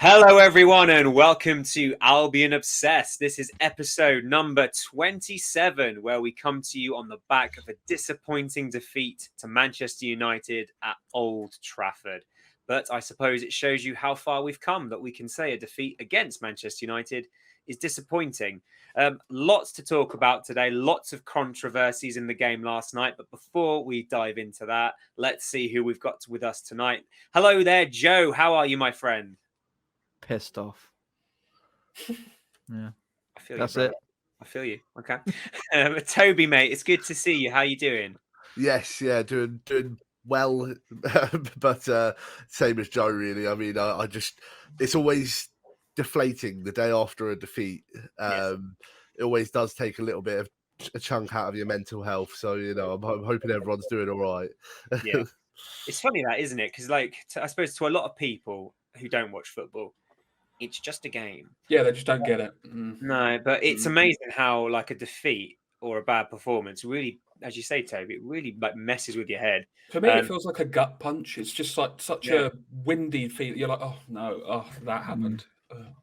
Hello, everyone, and welcome to Albion Obsessed. This is episode number 27, where we come to you on the back of a disappointing defeat to Manchester United at Old Trafford. But I suppose it shows you how far we've come that we can say a defeat against Manchester United is disappointing. Lots to talk about today, lots of controversies in the game last night. But before we dive into that, let's see who we've got with us tonight. Hello there, Joe. How are you, my friend? Pissed off. Yeah, I feel that's you, it. I feel you. Okay. Toby, mate, it's good to see you. How you doing? Yes, yeah, doing well, but same as Joe, really. I mean, I just it's always deflating the day after a defeat. Yes. It always does take a little bit of a chunk out of your mental health. So I'm hoping everyone's doing all right. Yeah. It's funny that, isn't it? Because, I suppose to a lot of people who don't watch football, it's just a game. Yeah, they just don't get it. No, but it's amazing how a defeat or a bad performance really, as you say, Toby, it really messes with your head. For me, it feels like a gut punch. It's just like such a windy feel. You're like, oh no, that happened.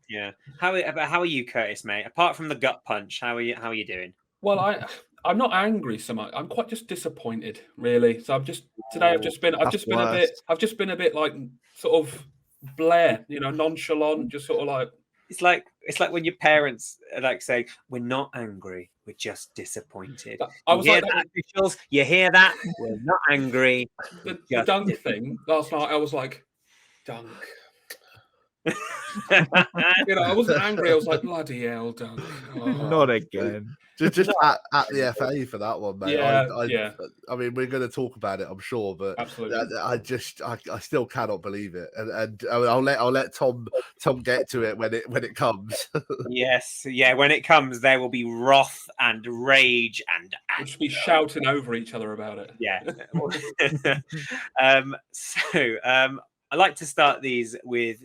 Yeah. How are you, Kurtis, mate? Apart from the gut punch, how are you doing? Well, I'm not angry so much. I'm quite just disappointed, really. So today I've just been a bit like sort of Blair, nonchalant, just sort of like. It's like when your parents are saying, "We're not angry, we're just disappointed." I was like, that, officials? You hear that? We're not angry. The dunk thing last night. I was like, dunk. I wasn't angry. I was like, bloody hell, dunk. Oh. Not again. Just at the FA for that one, mate. Yeah. I mean, we're going to talk about it, I'm sure, but absolutely, I still cannot believe it, and I'll let Tom get to it when it comes. Yes, yeah, when it comes, there will be wrath and rage and we'll just be shouting over each other about it. Yeah. I like to start these with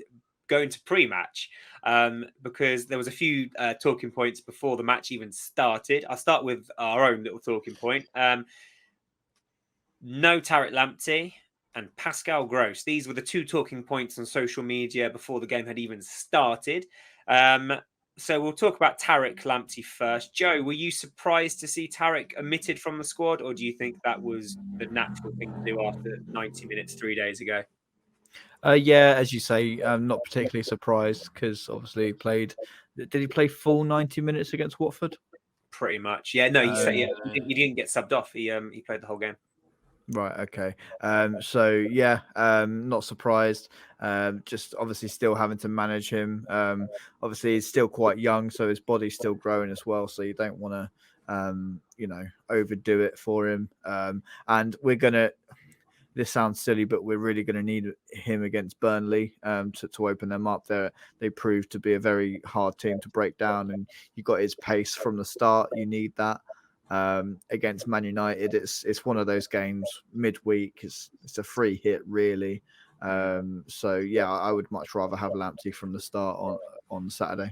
going to pre-match because there was a few talking points before the match even started. I'll start with our own little talking point. No Tariq Lamptey and Pascal Gross. These were the two talking points on social media before the game had even started. So we'll talk about Tariq Lamptey first. Joe, were you surprised to see Tariq omitted from the squad, or do you think that was the natural thing to do after 90 minutes 3 days ago? Yeah, as you say, I'm not particularly surprised because obviously he played. Did he play full 90 minutes against Watford? Pretty much. Yeah, no, he didn't get subbed off. He played the whole game. Right. Okay. So yeah, not surprised. Just obviously still having to manage him. Obviously he's still quite young, so his body's still growing as well. So you don't want to, overdo it for him. And we're gonna. This sounds silly, but we're really going to need him against Burnley to open them up. They proved to be a very hard team to break down, and you got his pace from the start. You need that against Man United. It's one of those games midweek. It's a free hit, really. So yeah, I would much rather have Lamptey from the start on Saturday.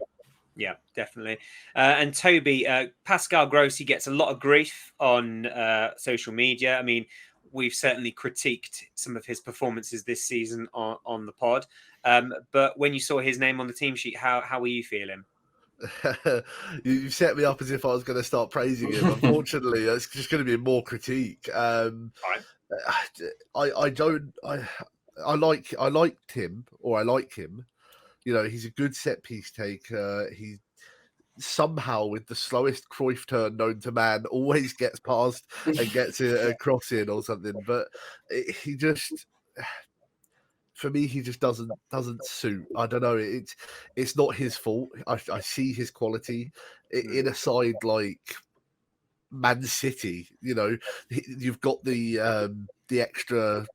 Yeah, definitely. And Toby, Pascal Gross, he gets a lot of grief on social media. I mean, we've certainly critiqued some of his performances this season on the pod. But when you saw his name on the team sheet, how were you feeling? You set me up as if I was going to start praising him. Unfortunately, it's just going to be more critique. I liked him, or I like him. He's a good set piece taker. He somehow, with the slowest Cruyff turn known to man, always gets past and gets a cross in or something. But he just, for me, he just doesn't suit. I don't know. It's not his fault. I see his quality in a side like Man City. You've got the extra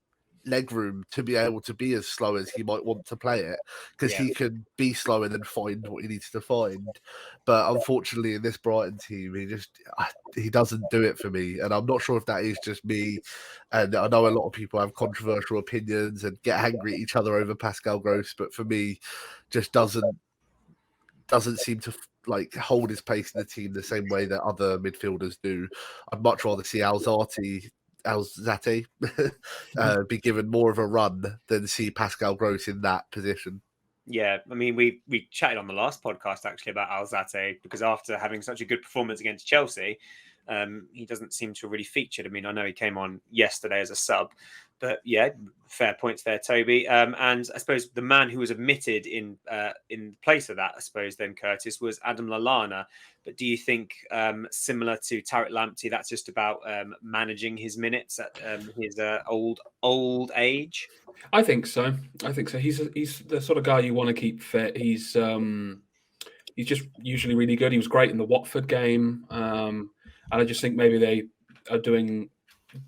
leg room to be able to be as slow as he might want to play it, because he can be slow and then find what he needs to find. But unfortunately, in this Brighton team, he doesn't do it for me, and I'm not sure if that is just me. And I know a lot of people have controversial opinions and get angry at each other over Pascal Gross, but for me, just doesn't seem to hold his pace in the team the same way that other midfielders do. I'd much rather see Alzate be given more of a run than see Pascal Gross in that position. Yeah, I mean, we chatted on the last podcast actually about Alzate, because after having such a good performance against Chelsea, he doesn't seem to have really featured. I mean, I know he came on yesterday as a sub, but yeah, fair points there, Toby. And I suppose the man who was omitted in place of that, I suppose, then Kurtis, was Adam Lallana. But do you think, similar to Tariq Lamptey, that's just about managing his minutes at his old age? I think so. He's the sort of guy you want to keep fit. He's just usually really good. He was great in the Watford game, and I just think maybe they are doing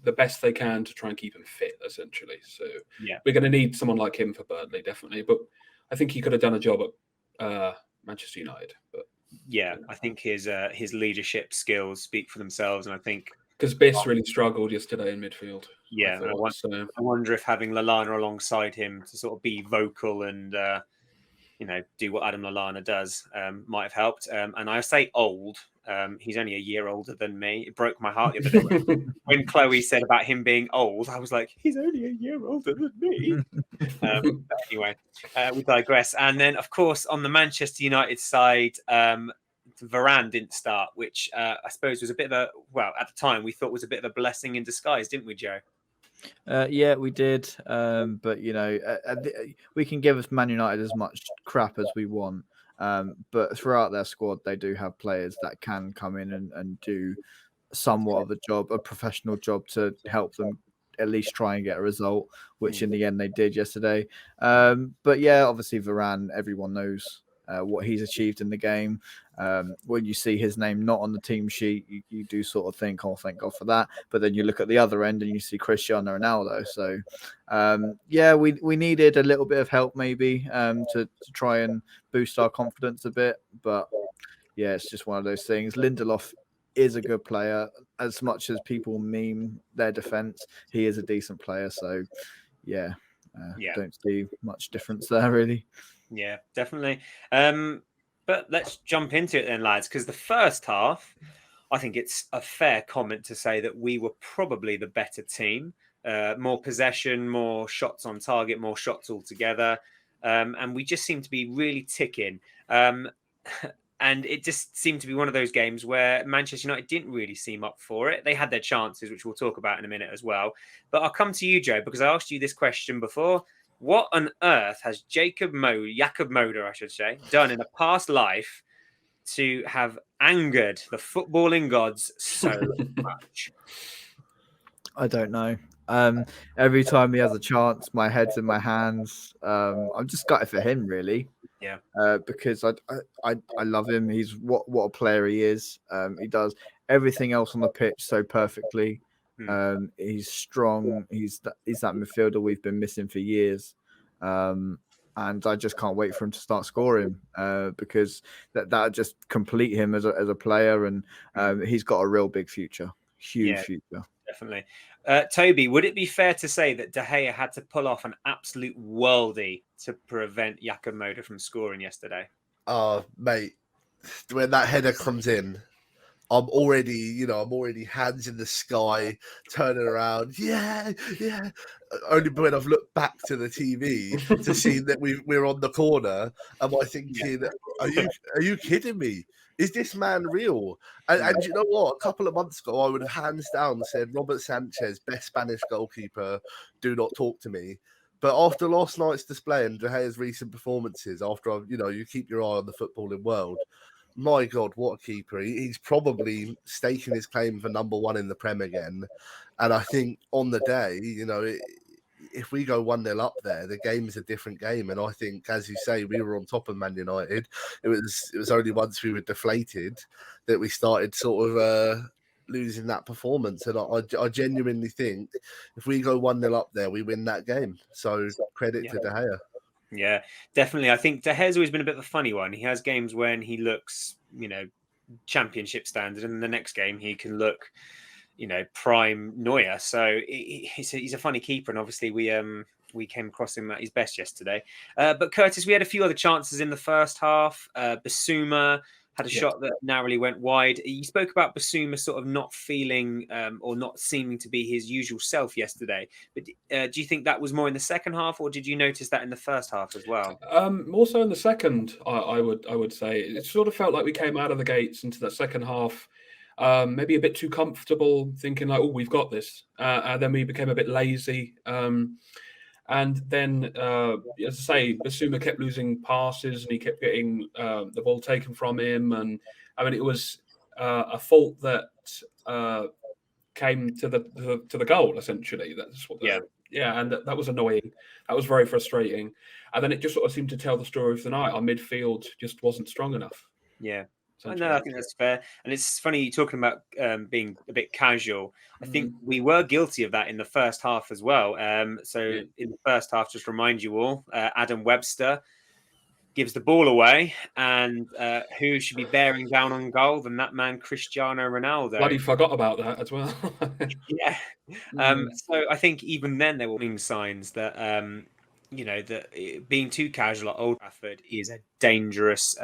the best they can to try and keep him fit, essentially. So yeah, we're going to need someone like him for Burnley, definitely. But I think he could have done a job at Manchester United. But yeah, I think his leadership skills speak for themselves, and I think because Biss really struggled yesterday in midfield. Yeah, I wonder if having Lallana alongside him to sort of be vocal and do what Adam Lallana does might have helped. And I say old, he's only a year older than me. It broke my heart the other day when Chloe said about him being old. I was like, he's only a year older than me. But anyway, we digress. And then, of course, on the Manchester United side, Varane didn't start, which I suppose was a bit of at the time we thought was a bit of a blessing in disguise, didn't we, Joe? Yeah, we did. But we can give Man United as much crap as we want. But throughout their squad, they do have players that can come in and do somewhat of a job, a professional job, to help them at least try and get a result, which in the end they did yesterday. But yeah, obviously Varane, everyone knows what he's achieved in the game. When you see his name not on the team sheet, you do sort of think, oh, thank God for that. But then you look at the other end and you see Cristiano Ronaldo. So, we needed a little bit of help maybe to try and boost our confidence a bit. But yeah, it's just one of those things. Lindelof is a good player. As much as people meme their defense, he is a decent player. So, don't see much difference there, really. Yeah, definitely. But let's jump into it then, lads, because the first half, I think it's a fair comment to say that we were probably the better team. More possession, more shots on target, more shots altogether. And we just seemed to be really ticking. And it just seemed to be one of those games where Manchester United didn't really seem up for it. They had their chances, which we'll talk about in a minute as well. But I'll come to you, Joe, because I asked you this question before. What on earth has Jacob Moder, I should say, done in a past life to have angered the footballing gods so much? I don't know. Every time he has a chance, my head's in my hands. I'm just gutted for him, really. Yeah. Because I love him. He's what a player he is. He does everything else on the pitch so perfectly. He's strong. He's that midfielder we've been missing for years. And I just can't wait for him to start scoring because that just complete him as a player, and he's got a real big future, huge future. Definitely. Toby, would it be fair to say that De Gea had to pull off an absolute worldie to prevent Jakob Moder from scoring yesterday? Oh, mate, when that header comes in, I'm already hands in the sky, turning around. Yeah. Only when I've looked back to the TV to see that we're on the corner, am I thinking, are you kidding me? Is this man real? And you know what? A couple of months ago, I would have hands down said Robert Sanchez, best Spanish goalkeeper. Do not talk to me. But after last night's display and De Gea's recent performances, after you keep your eye on the footballing world. My God, what a keeper. He's probably staking his claim for number one in the Prem again. And I think on the day, if we go 1-0 up there, the game is a different game. And I think, as you say, we were on top of Man United. It was only once we were deflated that we started sort of losing that performance. And I genuinely think if we go 1-0 up there, we win that game. So credit to De Gea. Yeah, definitely. I think De Gea's always been a bit of a funny one. He has games when he looks, championship standard, and the next game he can look, prime Neuer. So he's a funny keeper, and obviously we came across him at his best yesterday. But Kurtis, we had a few other chances in the first half. Basuma had a Yeah. shot that narrowly went wide. You spoke about Basuma sort of not feeling or not seeming to be his usual self yesterday. But do you think that was more in the second half, or did you notice that in the first half as well? More so in the second, I would say. It sort of felt like we came out of the gates into the second half, maybe a bit too comfortable, thinking like, "Oh, we've got this," and then we became a bit lazy. And then, as I say, Basuma kept losing passes, and he kept getting the ball taken from him. And I mean, it was a fault that came to the goal. Essentially, that's what. And that was annoying. That was very frustrating. And then it just sort of seemed to tell the story of the night. Our midfield just wasn't strong enough. Yeah. No, I think that's fair. And it's funny you talking about being a bit casual. I think we were guilty of that in the first half as well. In the first half, just remind you all, Adam Webster gives the ball away, and who should be bearing down on goal than that man, Cristiano Ronaldo? Bloody forgot about that as well. Yeah. So I think even then there were warning signs that that being too casual at Old Trafford is a dangerous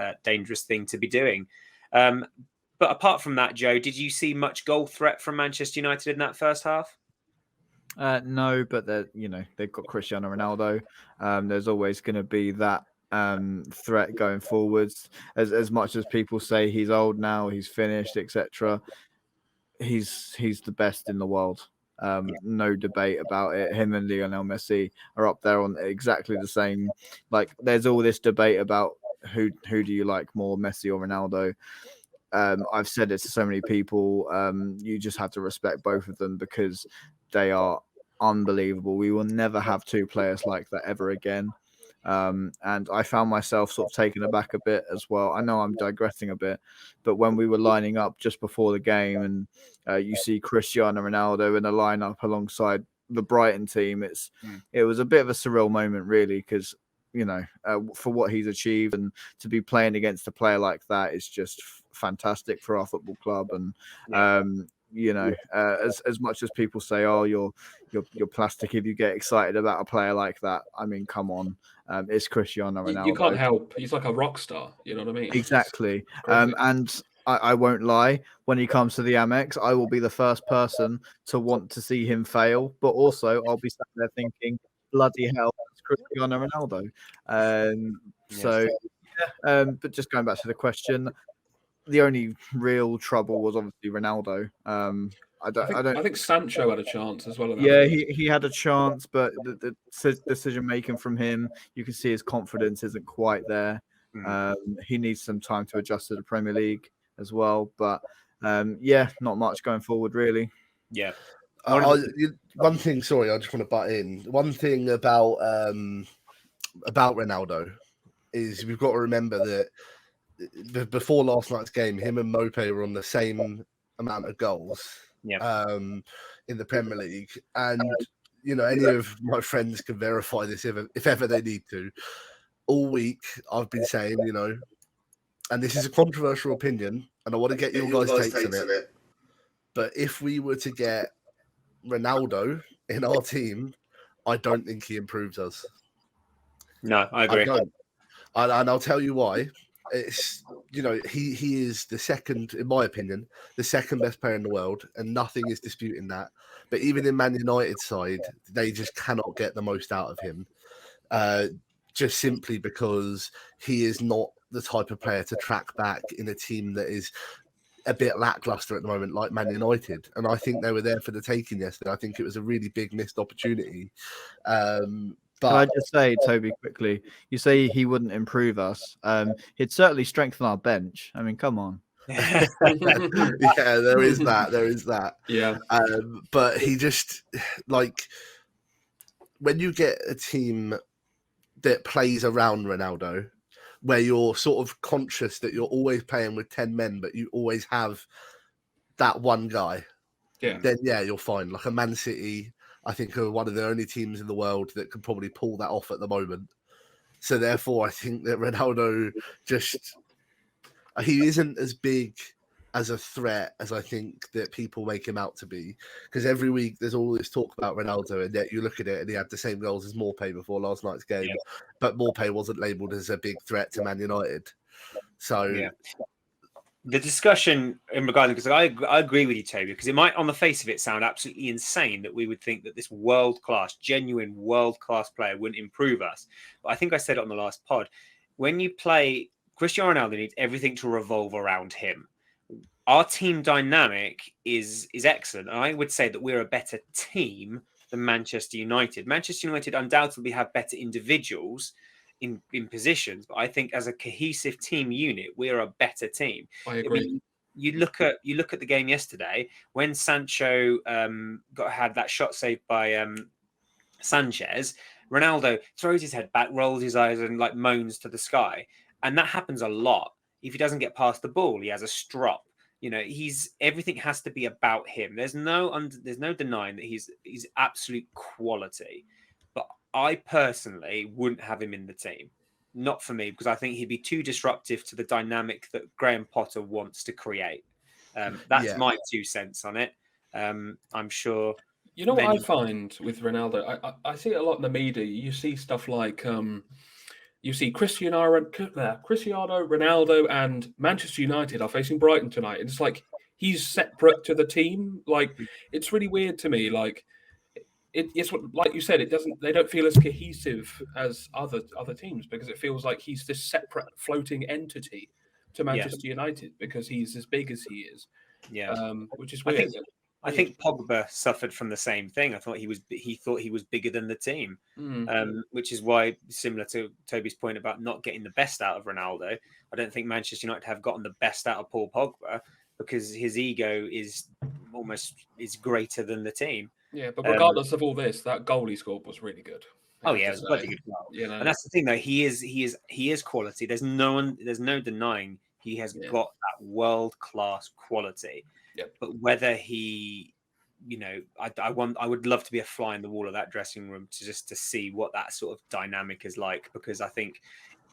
thing to be doing. But apart from that, Joe, did you see much goal threat from Manchester United in that first half? No, but they've got Cristiano Ronaldo. There's always going to be that threat going forwards. As much as people say he's old now, he's finished, etc. He's the best in the world. No debate about it. Him and Lionel Messi are up there on exactly the same. Like, there's all this debate about who do you like more, Messi or Ronaldo. I've said it to so many people. You just have to respect both of them because they are unbelievable. We will never have two players like that ever again. And I found myself sort of taken aback a bit as well. I know I'm digressing a bit, but when we were lining up just before the game and you see Cristiano Ronaldo in a lineup alongside the Brighton team, it was a bit of a surreal moment, really, because for what he's achieved and to be playing against a player like that is just fantastic for our football club. And as much as people say, "Oh, you're plastic if you get excited about a player like that," I mean, come on, it's Cristiano Ronaldo. You can't help. He's like a rock star. You know what I mean? Exactly. And I won't lie. When he comes to the Amex, I will be the first person to want to see him fail. But also, I'll be sat there thinking, "Bloody hell, it's Cristiano Ronaldo." But just going back to the question, the only real trouble was obviously Ronaldo. I think Sancho had a chance as well. Yeah, he had a chance, but the decision making from him, you can see his confidence isn't quite there. He needs some time to adjust to the Premier League as well. But not much going forward, really. Yeah. One thing, sorry, I just want to butt in. One thing about Ronaldo is we've got to remember that before last night's game, him and Mope were on the same amount of goals in the Premier League. And, any of my friends can verify this if ever they need to. All week, I've been saying, and this is a controversial opinion, and I want to get your guys' takes on it. But if we were to get Ronaldo in our team, I don't think he improves us. No, I agree. I don't. And I'll tell you why. It's he is the second, in my opinion, the second best player in the world, and nothing is disputing that. But even in Man United's side, they just cannot get the most out of him, just simply because he is not the type of player to track back in a team that is a bit lackluster at the moment, like Man United. And I think they were there for the taking yesterday. I think it was a really big missed opportunity. But can I just say, Toby, quickly, you say he wouldn't improve us. He'd certainly strengthen our bench. I mean, come on. Yeah, there is that. Yeah. But he just, like, when you get a team that plays around Ronaldo, where you're sort of conscious that you're always playing with 10 men, but you always have that one guy, then you're fine. Like a Man City, I think, are one of the only teams in the world that can probably pull that off at the moment. So therefore, I think that Ronaldo he isn't as big as a threat as I think that people make him out to be. Because every week there's all this talk about Ronaldo, and yet you look at it and he had the same goals as Morpay before last night's game. But Morpay wasn't labelled as a big threat to Man United. So The discussion in regard, because I agree with you, Toby, because it might, on the face of it, sound absolutely insane that we would think that this genuine world class player wouldn't improve us. But I think I said it on the last pod. When you play, Cristiano Ronaldo needs everything to revolve around him. Our team dynamic is excellent. And I would say that we're a better team than Manchester United. Manchester United undoubtedly have better individuals in positions, but I think as a cohesive team unit, we're a better team. I agree. I mean, you look at the game yesterday when Sancho had that shot saved by Sanchez. Ronaldo throws his head back, rolls his eyes, and like moans to the sky, and that happens a lot. If he doesn't get past the ball, he has a strop. You know, everything has to be about him. There's no denying that he's absolute quality, but I personally wouldn't have him in the team. Not for me, because I think he'd be too disruptive to the dynamic that Graham Potter wants to create. That's my 2 cents on it. I'm sure. You know what I find with Ronaldo? I see it a lot in the media. You see stuff like you see Cristiano Ronaldo and Manchester United are facing Brighton tonight. It's like he's separate to the team. Like it's really weird to me. Like it's what, like you said, they don't feel as cohesive as other teams because it feels like he's this separate floating entity to Manchester United because he's as big as he is. Yeah, which is weird. I think Pogba suffered from the same thing. I thought he thought he was bigger than the team, which is why, similar to Toby's point about not getting the best out of Ronaldo, I don't think Manchester United have gotten the best out of Paul Pogba because his ego is greater than the team. Yeah, but regardless of all this, that goal he scored was really good. Oh yeah, it was a bloody good goal. You know? And that's the thing, though. He is quality. There's no denying he has got that world class quality. Yep. But whether he, I would love to be a fly in the wall of that dressing room to see what that sort of dynamic is like, because I think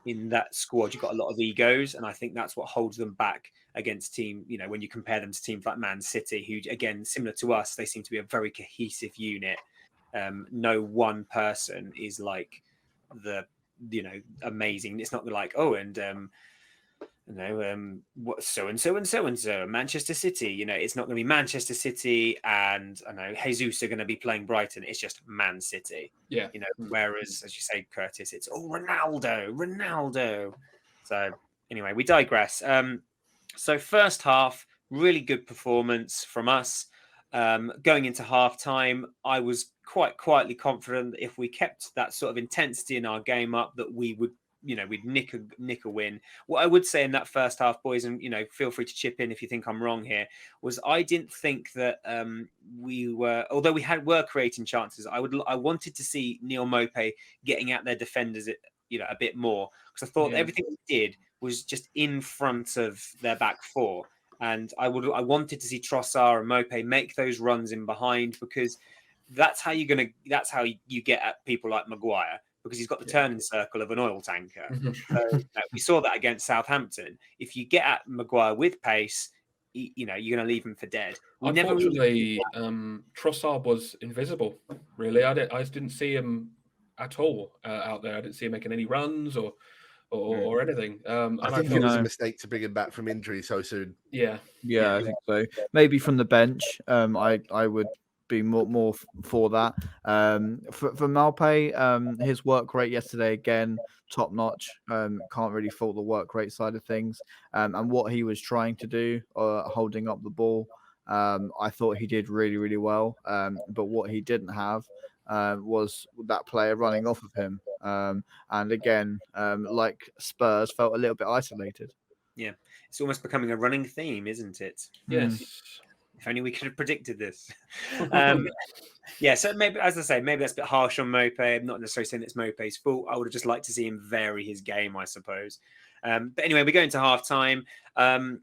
in that squad you've got a lot of egos, and I think that's what holds them back against team. When you compare them to teams like Man City, who again similar to us, they seem to be a very cohesive unit. No one person is like the amazing. It's not like what so and so Manchester City. It's not going to be Manchester City and Jesus are going to be playing Brighton. It's just Man City. Yeah. Whereas, as you say, Kurtis, it's Ronaldo. So anyway, we digress. So first half, really good performance from us. Going into half time, I was quite quietly confident that if we kept that sort of intensity in our game up, that we would, we'd nick a win. What I would say in that first half, boys, and feel free to chip in if you think I'm wrong here, was I didn't think that we were, although we were creating chances, I wanted to see Neil Maupay getting at their defenders, a bit more, because I thought everything we did was just in front of their back four. And I wanted to see Trossard and Maupay make those runs in behind, because that's how you get at people like Maguire, because he's got the turning circle of an oil tanker. So we saw that against Southampton. If you get at Maguire with pace, you're going to leave him for dead. Unfortunately, Trossard was invisible. Really, I didn't see him at all out there. I didn't see him making any runs or anything. I think it was a mistake to bring him back from injury so soon. Yeah, I think so. Maybe from the bench, I would be more for that. For Maupay, his work rate yesterday again top notch. Can't really fault the work rate side of things. And what he was trying to do, holding up the ball, I thought he did really, really well. But what he didn't have was that player running off of him. And again, like Spurs, felt a little bit isolated. Yeah, it's almost becoming a running theme, isn't it? Yes. If only we could have predicted this. So maybe, as I say, maybe that's a bit harsh on Maupay. I'm not necessarily saying it's Maupay's fault. I would have just liked to see him vary his game, I suppose. But anyway, we go into half-time. And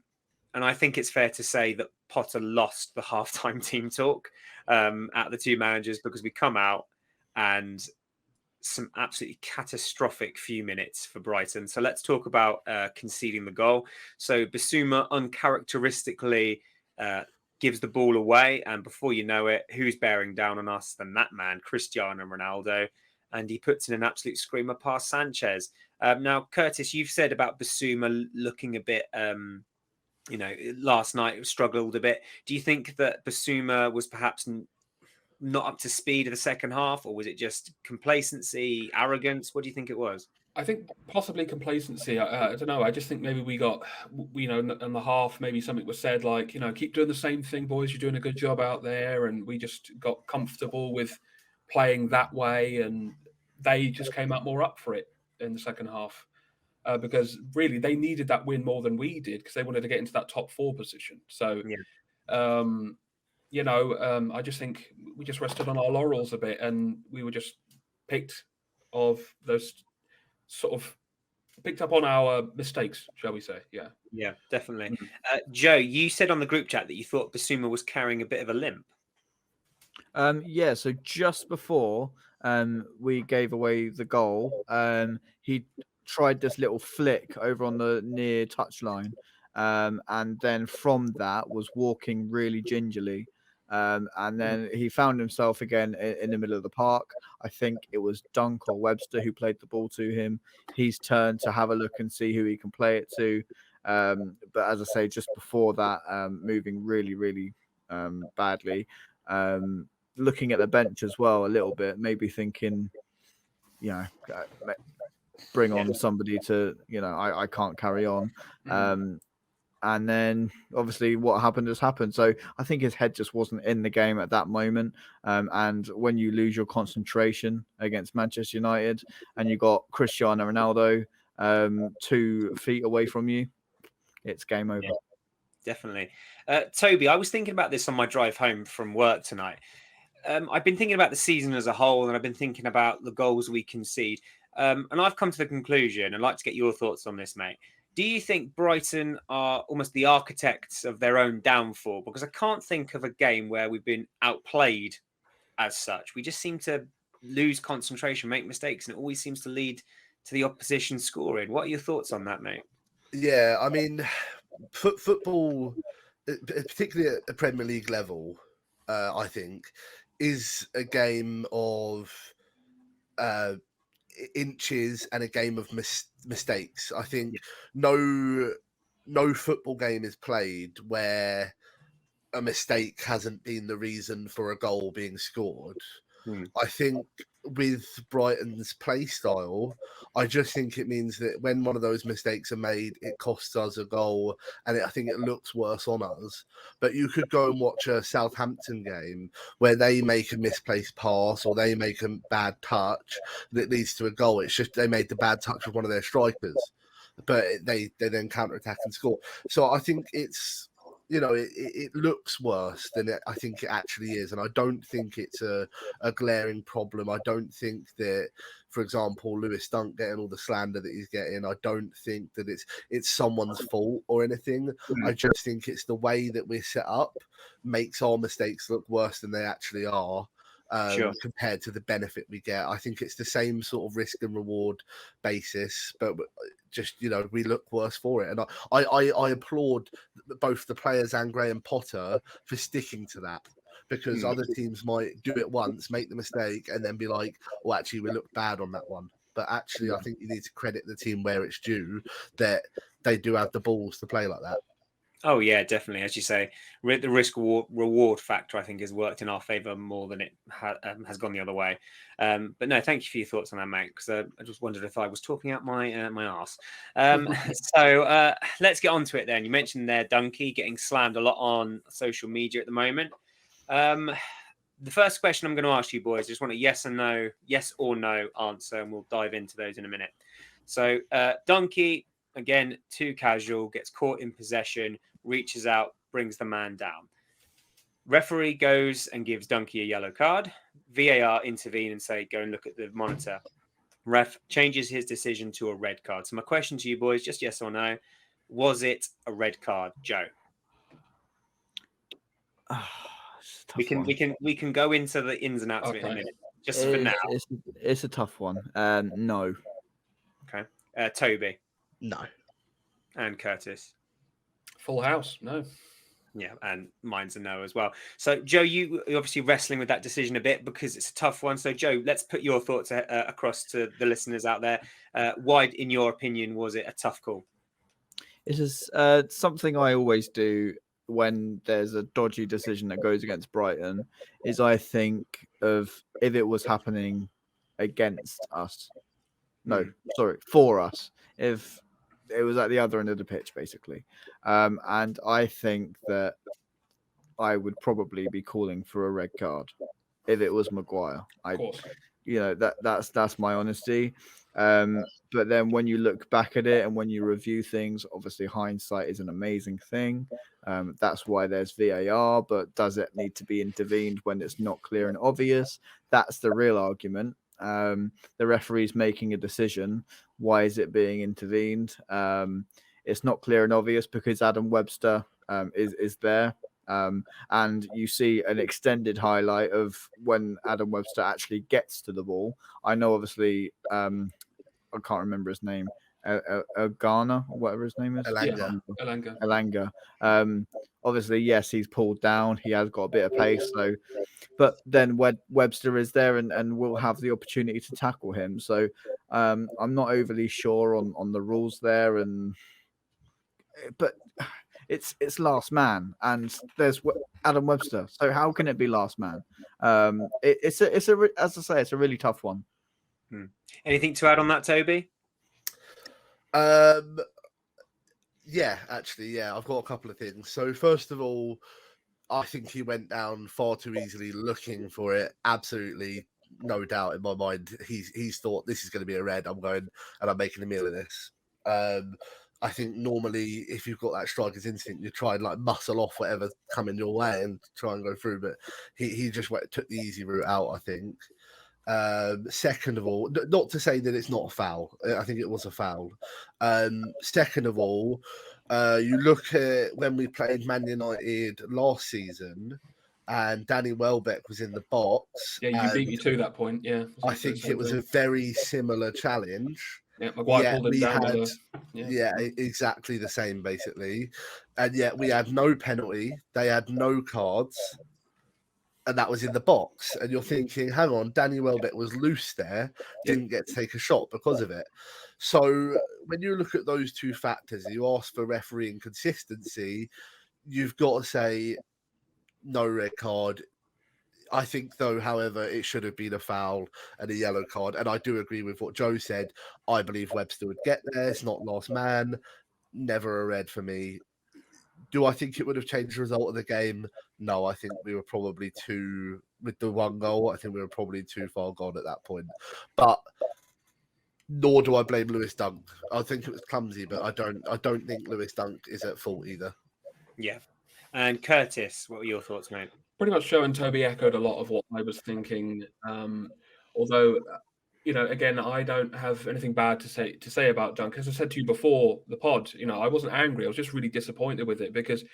I think it's fair to say that Potter lost the half-time team talk at the two managers, because we come out and some absolutely catastrophic few minutes for Brighton. So let's talk about conceding the goal. So Bissouma uncharacteristically gives the ball away, and before you know it, who's bearing down on us than that man, Cristiano Ronaldo, and he puts in an absolute screamer past Sanchez. Now, Kurtis, you've said about Bissouma looking a bit last night struggled a bit. Do you think that Basuma was perhaps not up to speed in the second half, or was it just complacency, arrogance? What do you think it was? I think possibly complacency. I don't know. I just think maybe we got, in the half, maybe something was said like, keep doing the same thing, boys. You're doing a good job out there. And we just got comfortable with playing that way. And they just came out more up for it in the second half because really they needed that win more than we did because they wanted to get into that top 4 position. So, I just think we just rested on our laurels a bit and we were just picked up on our mistakes, shall we say? Yeah, definitely. Joe, you said on the group chat that you thought Basuma was carrying a bit of a limp. Yeah, so just before we gave away the goal, he tried this little flick over on the near touchline, and then from that was walking really gingerly. And then he found himself again in the middle of the park. I think it was Dunk or Webster who played the ball to him. He's turned to have a look and see who he can play it to. But as I say, just before that, moving really, really badly. Looking at the bench as well a little bit, maybe thinking, bring on somebody to, I can't carry on. And then obviously what happened has happened. So I think his head just wasn't in the game at that moment. And when you lose your concentration against Manchester United and you got Cristiano Ronaldo 2 feet away from you, it's game over. Yeah, definitely. Toby, I was thinking about this on my drive home from work tonight. I've been thinking about the season as a whole, and I've been thinking about the goals we concede. And I've come to the conclusion, I'd like to get your thoughts on this, mate. Do you think Brighton are almost the architects of their own downfall? Because I can't think of a game where we've been outplayed as such. We just seem to lose concentration, make mistakes, and it always seems to lead to the opposition scoring. What are your thoughts on that, mate? Yeah, I mean, football, particularly at the Premier League level, I think, is a game of inches and a game of mistakes. I think no football game is played where a mistake hasn't been the reason for a goal being scored. I think with Brighton's play style, I just think it means that when one of those mistakes are made, it costs us a goal, and I think it looks worse on us. But you could go and watch a Southampton game where they make a misplaced pass or they make a bad touch that leads to a goal. It's just they made the bad touch with one of their strikers, but they then counter-attack and score. So I think it's, it looks worse than I think it actually is. And I don't think it's a glaring problem. I don't think that, for example, Lewis Dunk getting all the slander that he's getting, I don't think that it's someone's fault or anything. I just think it's the way that we're set up makes our mistakes look worse than they actually are. Compared to the benefit we get. I think it's the same sort of risk and reward basis, but just, we look worse for it. And I applaud both the players and Graham Potter for sticking to that, because other teams might do it once, make the mistake, and then be like, well, actually, we look bad on that one. But actually, I think you need to credit the team where it's due, that they do have the balls to play like that. Oh, yeah, definitely. As you say, the risk reward factor, I think, has worked in our favour more than it has gone the other way. But no, thank you for your thoughts on that, mate, because I just wondered if I was talking out my my arse. So let's get on to it then. You mentioned there Dunkey getting slammed a lot on social media at the moment. The first question I'm going to ask you, boys, I just want a yes or no answer, and we'll dive into those in a minute. So Dunkey, again, too casual, gets caught in possession, reaches out, brings the man down. Referee goes and gives Dunkey a yellow card. VAR intervene and say, go and look at the monitor. Ref changes his decision to a red card. So my question to you boys, just yes or no, was it a red card, Joe? We can go into the ins and outs of it in a minute. Just for now. It's a tough one. No. Okay. Toby. No. And Kurtis. Full house. No. Yeah, and mine's a no as well. So, Joe, you're obviously wrestling with that decision a bit because it's a tough one. So, Joe, let's put your thoughts across to the listeners out there. Why, in your opinion, was it a tough call? It's just something I always do when there's a dodgy decision that goes against Brighton. Is I think of if it was happening against us. No, sorry, for us. If it was at the other end of the pitch, basically, and I think that I would probably be calling for a red card if it was Maguire. Of course. That's my honesty. But then when you look back at it and when you review things, obviously hindsight is an amazing thing. That's why there's VAR, but does it need to be intervened when it's not clear and obvious? That's the real argument. The referee's making a decision. Why is it being intervened? It's not clear and obvious because Adam Webster is there. And you see an extended highlight of when Adam Webster actually gets to the ball. I know, obviously, I can't remember his name, Ghana, or whatever his name is. Elanga. Obviously, yes, he's pulled down. He has got a bit of pace. So, but then Webster is there and will have the opportunity to tackle him. So, I'm not overly sure on the rules there, but it's last man, and there's Adam Webster. So how can it be last man? As I say, it's a really tough one. Anything to add on that, Toby? Yeah, actually, yeah, I've got a couple of things. So first of all, I think he went down far too easily looking for it. Absolutely, no doubt in my mind. He's thought this is going to be a red. I'm going and I'm making a meal of this. I think normally if you've got that striker's instinct, you try and like muscle off whatever's coming your way and try and go through. But he just took the easy route out, I think. Second of all, not to say that it's not a foul. I think it was a foul. Second of all, you look at when we played Man United last season and Danny Welbeck was in the box. Yeah, you beat me to that point. Yeah. I think it was a very similar challenge. Yeah, Maguire pulled him down. Exactly the same, basically. And yet we had no penalty. They had no cards. And that was in the box. And you're thinking, hang on, Danny Welbeck was loose there, didn't get to take a shot because of it. So when you look at those two factors, you ask for refereeing consistency, you've got to say no red card. I think, though, however, it should have been a foul and a yellow card. And I do agree with what Joe said. I believe Webster would get there. It's not last man. Never a red for me. Do I think it would have changed the result of the game? No, I think we were probably with the one goal, I think we were probably too far gone at that point. But nor do I blame Lewis Dunk. I think it was clumsy, but I don't think Lewis Dunk is at fault either. Yeah. And Kurtis, what were your thoughts, mate? Pretty much Joe and Toby echoed a lot of what I was thinking. Although, again, I don't have anything bad to say about Dunk. As I said to you before the pod, I wasn't angry. I was just really disappointed with it because,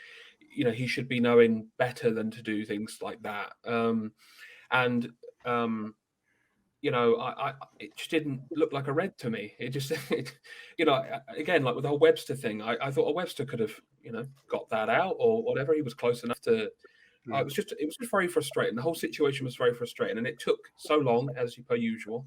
he should be knowing better than to do things like that. It just didn't look like a red to me. It just, again, like with the whole Webster thing, I thought Webster could have, got that out or whatever. He was close enough to. It was just very frustrating. The whole situation was very frustrating, and it took so long, as per usual.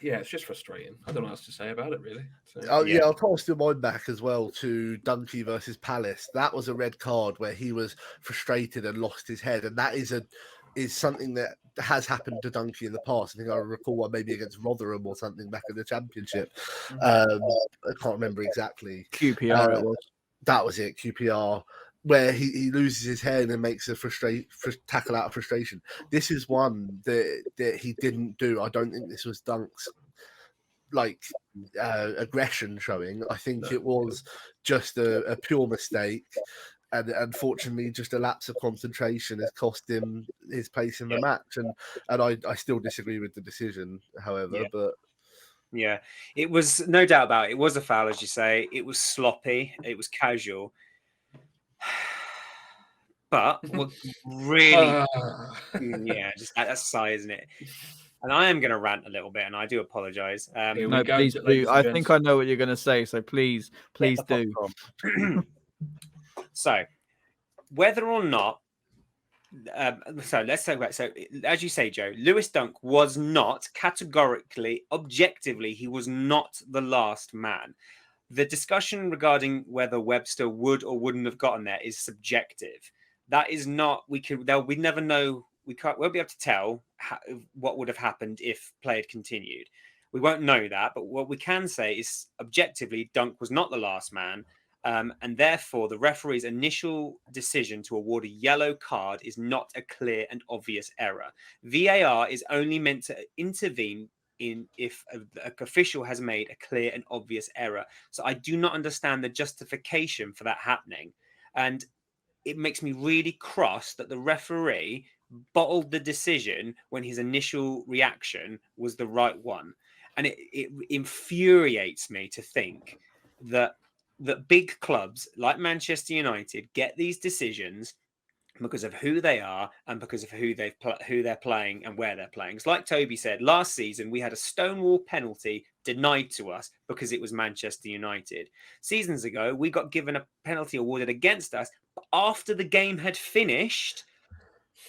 It's just frustrating. I don't know what else to say about it, really. So, I'll cast your mind back as well to Dunkey versus Palace. That was a red card where he was frustrated and lost his head, and that is something that has happened to Dunkey in the past. I think I recall one maybe against Rotherham or something back in the Championship. I can't remember exactly. QPR it was. That was it, QPR. Where he loses his head and makes a tackle out of frustration. This is one that he didn't do. I don't think this was Dunk's aggression showing. I think it was just a pure mistake, and unfortunately, just a lapse of concentration has cost him his place in the match. And I still disagree with the decision, however, but. Yeah, it was no doubt about it. It was a foul, as you say. It was sloppy. It was casual. But what really, just that sigh, isn't it? And I am going to rant a little bit, and I do apologize. No, please do. I think I know what you're going to say, so please do. So, whether or not, so let's talk about. So, as you say, Joe, Lewis Dunk was not categorically, objectively, he was not the last man. The discussion regarding whether Webster would or wouldn't have gotten there is subjective. That is not, we never know, won't be able to tell what would have happened if play had continued. We won't know that, but what we can say is objectively, Dunk was not the last man. And therefore, the referee's initial decision to award a yellow card is not a clear and obvious error. VAR is only meant to intervene if an official has made a clear and obvious error. So I do not understand the justification for that happening. And it makes me really cross that the referee bottled the decision when his initial reaction was the right one. And it infuriates me to think that big clubs like Manchester United get these decisions because of who they are and because of who they're playing and where they're playing. It's like Toby said, last season we had a Stonewall penalty denied to us because it was Manchester United. Seasons ago, we got given a penalty awarded against us after the game had finished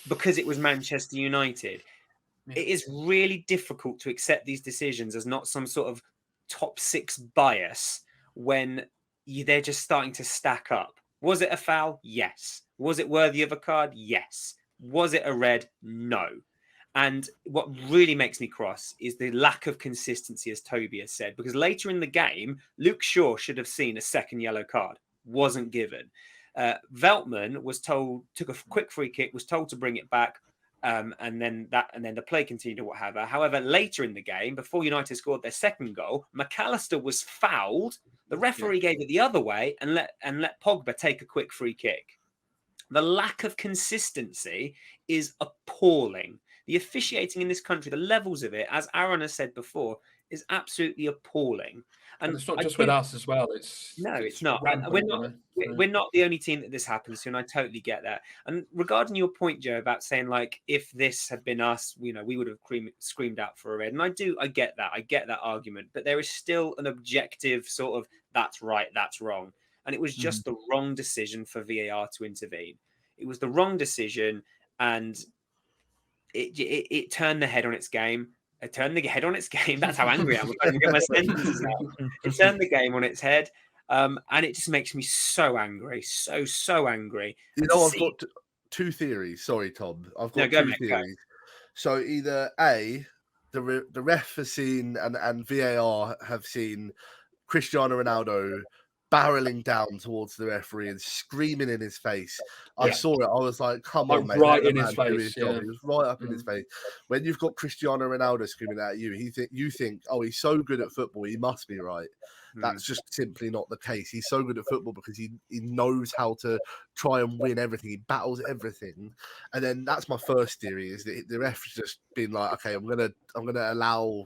because it was Manchester United. It is really difficult to accept these decisions as not some sort of top six bias when they're just starting to stack up. Was it a foul? Yes. Was it worthy of a card? Yes. Was it a red? No. And what really makes me cross is the lack of consistency, as Toby has said, because later in the game, Luke Shaw should have seen a second yellow card. Wasn't given. Veltman took a quick free kick, was told to bring it back. And then the play continued or whatever. However, later in the game, before United scored their second goal, McAllister was fouled. The referee gave it the other way and let Pogba take a quick free kick. The lack of consistency is appalling. The officiating in this country, the levels of it, as Aaron has said before, is absolutely appalling. And it's not just with us as well. It's not. Rampant, we're not the only team that this happens to, and I totally get that. And regarding your point, Joe, about saying like if this had been us, we would have screamed out for a red. And I get that argument, but there is still an objective sort of that's right, that's wrong, and it was just the wrong decision for VAR to intervene. It was the wrong decision, and it turned the head on its game. It turned the head on its game. That's how angry I am. I can get my sentences out. It turned the game on its head. And it just makes me so angry. So angry. I've got two theories. Sorry, Tom. I've got two theories. So either A, the ref has seen and VAR have seen Cristiano Ronaldo barreling down towards the referee and screaming in his face. I saw it. I was like, come on, mate. Right in his face. He was right up in his face. When you've got Cristiano Ronaldo screaming at you, you think, oh, he's so good at football, he must be right. That's just simply not the case. He's so good at football because he knows how to try and win everything. He battles everything. And then that's my first theory, is that the ref's just been like, okay, I'm gonna allow,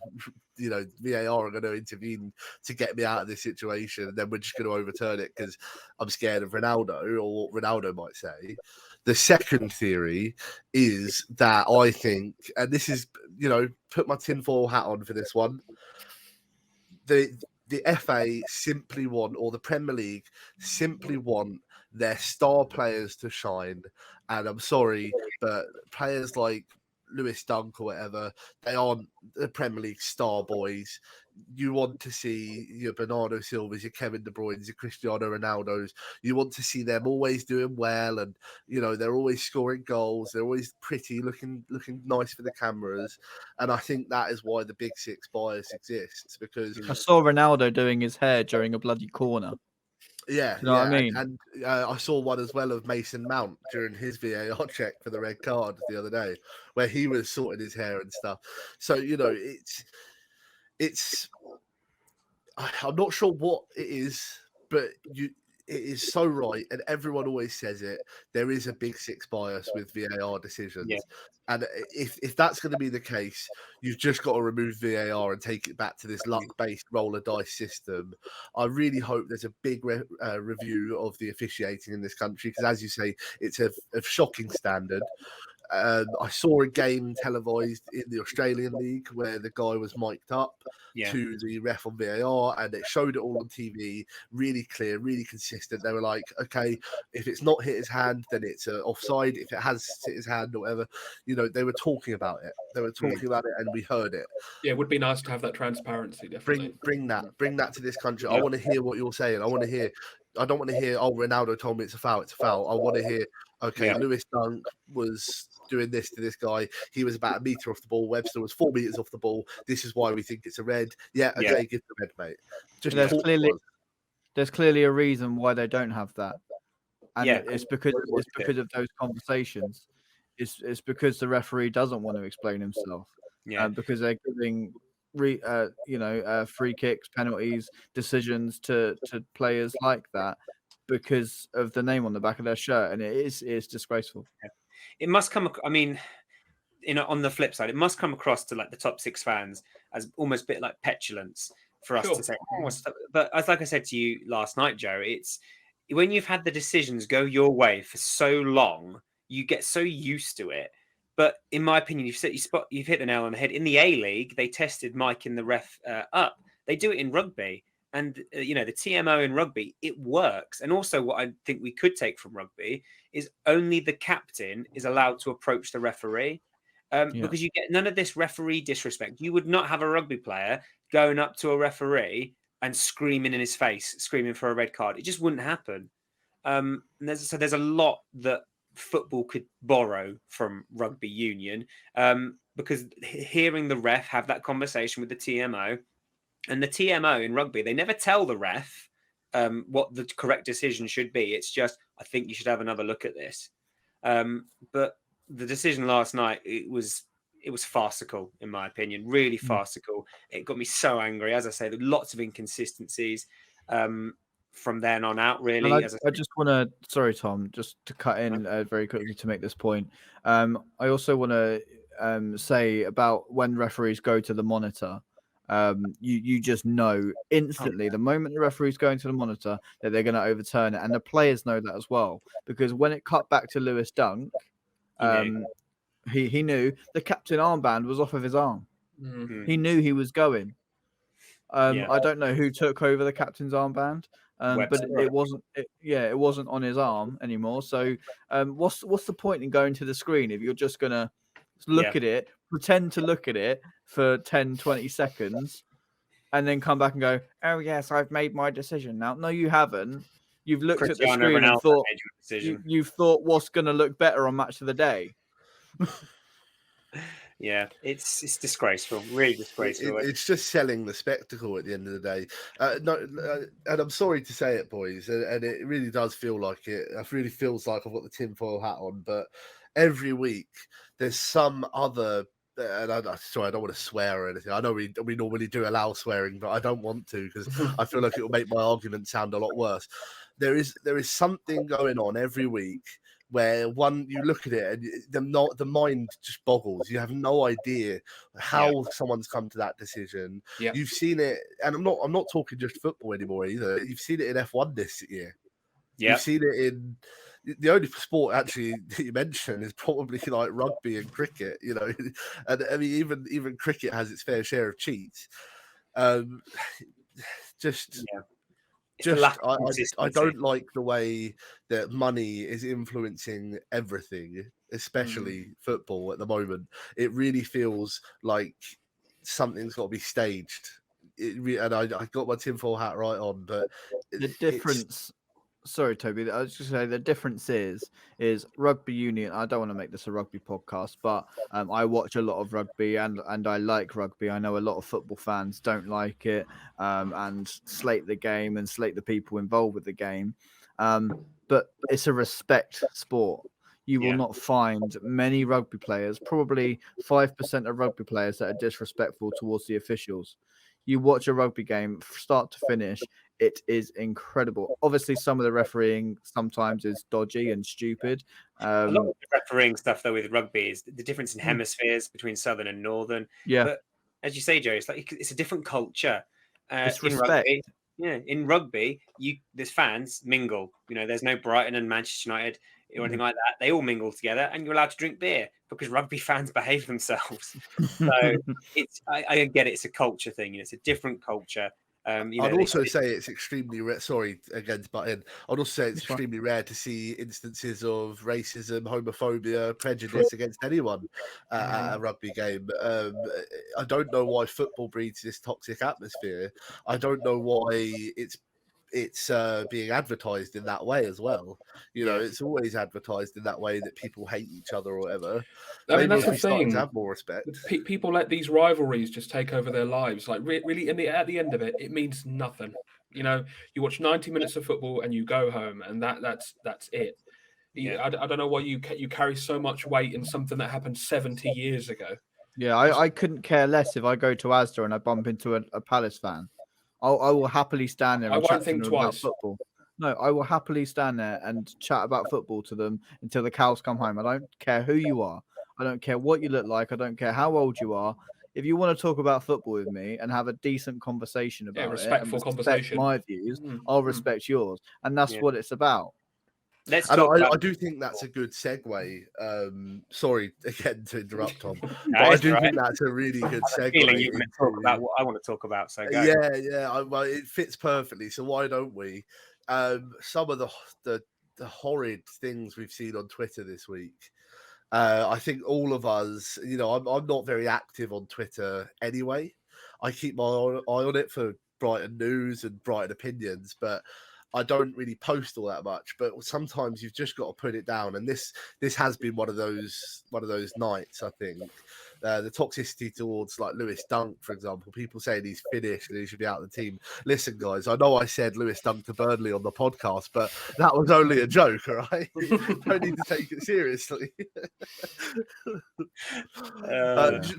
VAR are going to intervene to get me out of this situation, and then we're just going to overturn it because I'm scared of Ronaldo, or what Ronaldo might say. The second theory is that I think, and this is, put my tinfoil hat on for this one, the FA simply want, or the Premier League simply want, their star players to shine. And I'm sorry, but players like Lewis Dunk or whatever, they aren't the Premier League star boys. You want to see your Bernardo Silvas, your Kevin De Bruyne's, your Cristiano Ronaldo's. You want to see them always doing well, and they're always scoring goals. They're always pretty, looking nice for the cameras. And I think that is why the Big Six bias exists, because I saw Ronaldo doing his hair during a bloody corner. Yeah, you know what I mean? And I saw one as well of Mason Mount during his VAR check for the red card the other day, where he was sorting his hair and stuff. So it's I'm not sure what it is, but it is so right, and everyone always says it. There is a Big Six bias with VAR decisions, and if that's going to be the case, you've just got to remove VAR and take it back to this luck-based roller dice system. I really hope there's a big review of the officiating in this country, because, as you say, it's a shocking standard. I saw a game televised in the Australian League where the guy was mic'd up to the ref on VAR, and it showed it all on TV, really clear, really consistent. They were like, okay, if it's not hit his hand, then it's offside. If it has hit his hand or whatever, they were talking about it. They were talking about it, and we heard it. Yeah, it would be nice to have that transparency. Definitely bring that to this country. I want to hear what you're saying. I want to hear. I don't want to hear, oh, Ronaldo told me it's a foul. It's a foul. I want to hear, okay, Lewis Dunk was doing this to this guy. He was about a metre off the ball. Webster was 4 meters off the ball. This is why we think it's a red. Yeah, okay, give the red, mate. Just there's clearly a reason why they don't have that, and it's because of those conversations. It's because the referee doesn't want to explain himself. Because they're giving free kicks, penalties, decisions to players like that because of the name on the back of their shirt, and it's disgraceful. It must come. I mean, on the flip side, it must come across to like the top 6 fans as almost a bit like petulance for us to say. But as like I said to you last night, Joe, it's when you've had the decisions go your way for so long, you get so used to it. But in my opinion, you've hit the nail on the head. In the A-League, they tested miking the ref up. They do it in rugby. And, the TMO in rugby, it works. And also what I think we could take from rugby is only the captain is allowed to approach the referee because you get none of this referee disrespect. You would not have a rugby player going up to a referee and screaming in his face, screaming for a red card. It just wouldn't happen. There's a lot that football could borrow from rugby union because hearing the ref have that conversation with the TMO, and the TMO in rugby, they never tell the ref what the correct decision should be. It's just, I think you should have another look at this. But the decision last night, it was farcical, in my opinion, really farcical. It got me so angry. As I say, there were lots of inconsistencies from then on out, really. I just want to, sorry, Tom, just to cut in very quickly to make this point. I also want to say about when referees go to the monitor. You just know instantly the moment the referee's going to the monitor that they're going to overturn it, and the players know that as well, because when it cut back to Lewis Dunk, he knew the captain armband was off of his arm. He knew he was going. I don't know who took over the captain's armband, but it wasn't on his arm anymore. So what's the point in going to the screen if you're just gonna look at it, pretend to look at it for 10-20 seconds, and then come back and go, oh yes, I've made my decision now? No, you haven't. You've looked at the screen and thought you've thought what's going to look better on Match of the Day. Yeah, it's disgraceful, really disgraceful. It's just selling the spectacle at the end of the day. And I'm sorry to say it, boys, and it really does feel like it. It really feels like I've got the tinfoil hat on, but every week there's some other. And sorry, I don't want to swear or anything. I know we normally do allow swearing, but I don't want to because I feel like it will make my argument sound a lot worse. There is something going on every week where you look at it and the mind just boggles. You have no idea how someone's come to that decision. Yeah. You've seen it, and I'm not talking just football anymore either. You've seen it in F1 this year. Yeah. You've seen it in the only sport actually that you mentioned is probably like rugby and cricket, and I mean even cricket has its fair share of cheats. I don't like the way that money is influencing everything, especially football at the moment. It really feels like something's got to be staged. And I got my tinfoil hat right on, but the difference. Sorry, Toby. I was just going to say the difference is rugby union. I don't want to make this a rugby podcast, but I watch a lot of rugby and I like rugby. I know a lot of football fans don't like it and slate the game and slate the people involved with the game. But it's a respect sport. You will not find many rugby players, probably 5% of rugby players, that are disrespectful towards the officials. You watch a rugby game start to finish, it is incredible. Obviously, some of the refereeing sometimes is dodgy and stupid. A lot of the refereeing stuff, though, with rugby is the difference in hemispheres between southern and northern. Yeah. But as you say, Joe, it's a different culture. It's respect. In rugby, there's fans mingle. There's no Brighton and Manchester United. or anything like that. They all mingle together, and you're allowed to drink beer because rugby fans behave themselves. So I get it. It's a culture thing. It's a different culture. I'd also say it's extremely rare. Sorry again to butt in. I'd also say it's extremely rare to see instances of racism, homophobia, prejudice against anyone at a rugby game. I don't know why football breeds this toxic atmosphere. I don't know why it's being advertised in that way as well. You know, it's always advertised in that way that people hate each other or whatever. I mean, Maybe that's if the we started thing. to have more respect. People let these rivalries just take over their lives. Like really, at the end of it, it means nothing. You know, you watch 90 minutes of football and you go home, and that's it. I don't know why you carry so much weight in something that happened 70 years ago. Yeah, I couldn't care less if I go to Asda and I bump into a Palace fan. I will happily stand there and chat to them about football. No, I will happily stand there and chat about football to them until the cows come home. I don't care who you are. I don't care what you look like. I don't care how old you are. If you want to talk about football with me and have a decent conversation about respectful conversation, my views, I'll respect yours, and that's what it's about. I do think that's a good segue. Sorry again to interrupt, Tom, but I do think that's a really good segue. Feeling you're going to talk about what I want to talk about. So go. Yeah. Well, it fits perfectly. So why don't we? Some of the horrid things we've seen on Twitter this week. I think all of us, you know, I'm not very active on Twitter anyway. I keep my eye on it for Brighton news and Brighton opinions, but I don't really post all that much. But sometimes you've just got to put it down, and this has been one of those nights. I think the toxicity towards like Lewis Dunk, for example, people saying he's finished and he should be out of the team. Listen, guys, I know I said Lewis Dunk to Burnley on the podcast, but that was only a joke, all right? Don't need to take it seriously.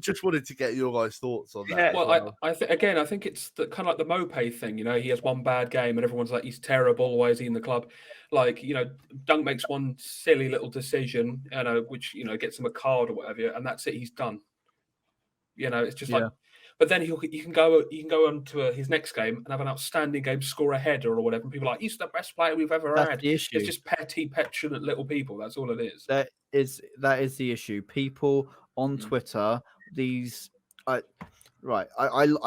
Just wanted to get your guys' thoughts on that. Well, I think it's kind of like the Mopay thing. You know, he has one bad game and everyone's like, he's terrible. Why is he in the club? Like, you know, Dunk makes one silly little decision, you know, which, you know, gets him a card or whatever, and that's it. He's done. You know, it's just like, but then you can go on to his next game and have an outstanding game, score a header or whatever. And people are like, he's the best player we've ever had. The issue. It's just petty, petulant little people. That's all it is. That is the issue. People on Twitter, I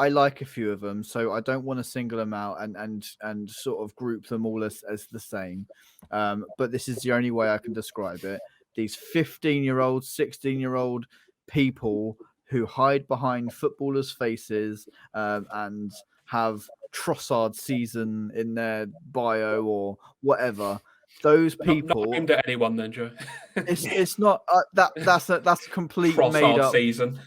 like a few of them, so I don't want to single them out and sort of group them all as the same. But this is the only way I can describe it. These 15-year-old, 16-year-old people who hide behind footballers' faces and have Trossard season in their bio or whatever. Those people not aimed at anyone, then, Joe. it's not that's a complete made up season.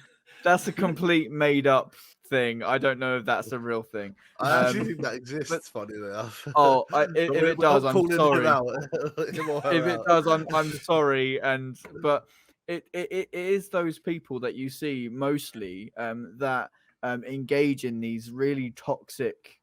That's a complete made up thing. I don't know if that's a real thing. I actually think that exists. Funny enough. If it does, I'm sorry. If it does, I'm sorry. But it is those people that you see mostly that engage in these really toxic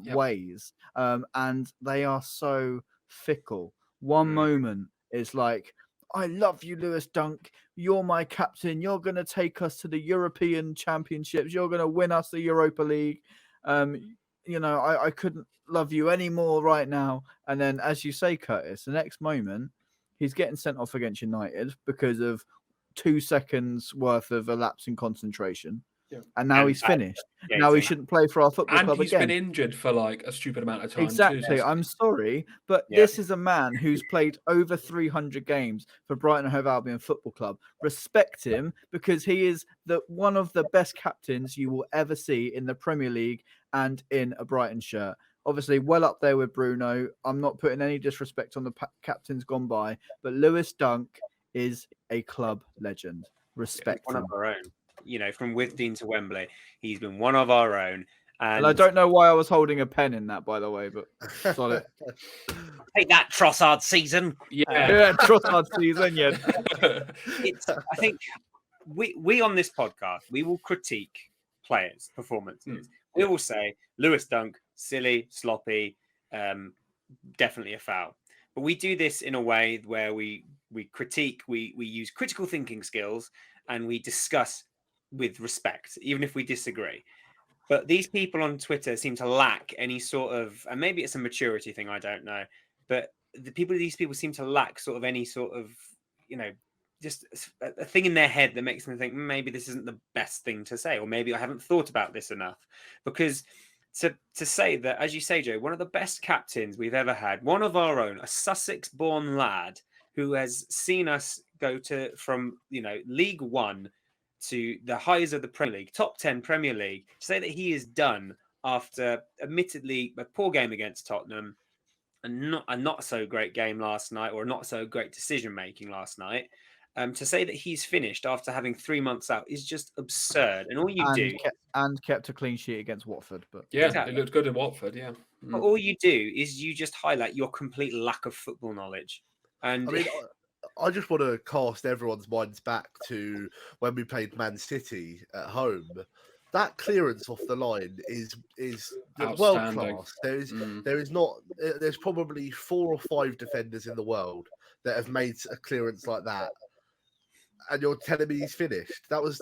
ways, and they are so fickle. One moment is like, I love you, Lewis Dunk. You're my captain. You're going to take us to the European Championships. You're going to win us the Europa League. You know, I couldn't love you any more right now. And then, as you say, Kurtis, the next moment, he's getting sent off against United because of 2 seconds worth of elapsing concentration. Yeah. And now he's finished. Now he shouldn't play for our football club again. And he's been injured for like a stupid amount of time. Exactly. Too. I'm sorry, but this is a man who's played over 300 games for Brighton and Hove Albion Football Club. Respect him because he is one of the best captains you will ever see in the Premier League and in a Brighton shirt. Obviously, well up there with Bruno. I'm not putting any disrespect on the captains gone by, but Lewis Dunk is a club legend. Respect one him. Of our own. You know, from Withdean to Wembley, he's been one of our own. And I don't know why I was holding a pen in that, by the way, but solid. Take that, Trossard season. Yeah, Trossard season. Yeah. I think we on this podcast, we will critique players' performances. We will say Lewis Dunk, silly, sloppy, definitely a foul. But we do this in a way where we critique, we use critical thinking skills, and we discuss with respect, even if we disagree. But these people on Twitter seem to lack any sort of, and maybe it's a maturity thing, I don't know, but these people seem to lack sort of any sort of, just a thing in their head that makes them think maybe this isn't the best thing to say, or maybe I haven't thought about this enough. Because to say that, as you say, Joe, one of the best captains we've ever had, one of our own, a Sussex-born lad who has seen us go from League One to the highs of the Premier League, top 10 Premier League, to say that he is done after, admittedly, a poor game against Tottenham, and not a not so great game last night, or not so great decision making last night. To say that he's finished after having 3 months out is just absurd. And all you do kept a clean sheet against Watford, but yeah, exactly. It looked good in Watford. Yeah, but all you do is you just highlight your complete lack of football knowledge. And I mean, I just want to cast everyone's minds back to when we played Man City at home. That clearance off the line is world class. There's probably 4 or 5 defenders in the world that have made a clearance like that, and you're telling me he's finished? That was